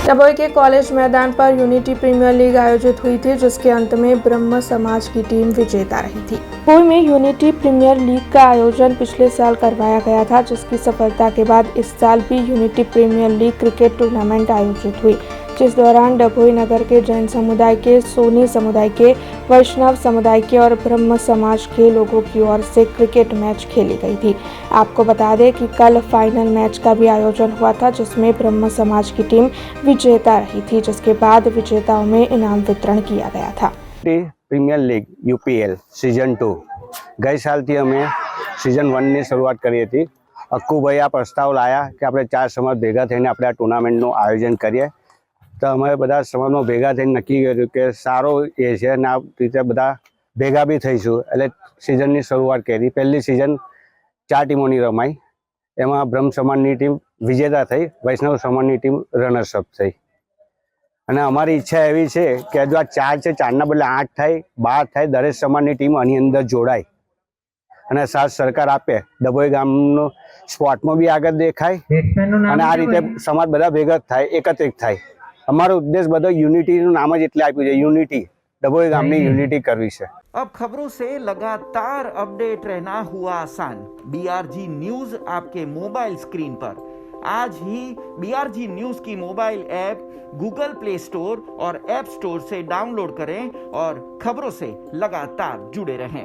डभोई के कॉलेज मैदान पर यूनिटी प्रीमियर लीग आयोजित हुई थी, जिसके अंत में ब्रह्म समाज की टीम विजेता रही थी। डभोई में यूनिटी प्रीमियर लीग का आयोजन पिछले साल करवाया गया था, जिसकी सफलता के बाद इस साल भी unity premier league cricket tournament आयोजित हुई, जिस दौरान डभोई नगर के जैन समुदाय के, सोनी समुदाय के, वैष्णव समुदाय के और ब्रह्म समाज के लोगों की ओर से क्रिकेट मैच खेली गई थी। आपको बता दें कि कल फाइनल मैच का भी आयोजन हुआ था, जिसमें ब्रह्म समाज की टीम विजेता रही थी, जिसके बाद विजेताओं में इनाम वितरण किया गया था। प्रीमियर लीग यूपीएल सीजन 2 गई सालથી અમે सीजन 1 ની શરૂઆત કરી હતી। અક્કુભાઈ આ પ્રસ્તાવ લાયા કે આપણે 4 સમાજ ભેગા થઈને આપણે આ ટુર્નામેન્ટનું આયોજન કરીએ। તો અમે બધા સમાજમાં ભેગા થઈને નક્કી કર્યું કે સારો એ છે અને આ રીતે બધા ભેગા બી થઈશું। એટલે સિઝનની શરૂઆત કરી। પહેલી સિઝન 4 ટીમોની રમાઈ, એમાં બ્રહ્મ સમાજની ટીમ વિજેતા થઈ, વૈષ્ણવ સમાજની ટીમ રનર્સઅપ થઈ। અને અમારી ઈચ્છા એવી છે કે જો આ 4 છે, 4ના બદલે 8 થાય, 12 થાય, દરેક સમાજની ટીમ આની અંદર જોડાય અને સાથ સરકાર આપે। ડભોઈ ગામનો સ્પોર્ટમાં બી આગળ દેખાય અને આ રીતે સમાજ બધા ભેગા થાય, એકત્રિત થાય। અમારો ઉદ્દેશ બધો યુનિટીનું નામ જ એટલે આપ્યું છે, યુનિટી, ડભોઈ ગામની યુનિટી કરવી છે। अब खबरों से लगातार अपडेट रहना हुआ आसान। बीआरजी न्यूज आपके मोबाइल स्क्रीन पर। आज ही बीआरजी न्यूज की mobile app Google play store और ऐप स्टोर से डाउनलोड करें और खबरों से लगातार जुड़े रहें।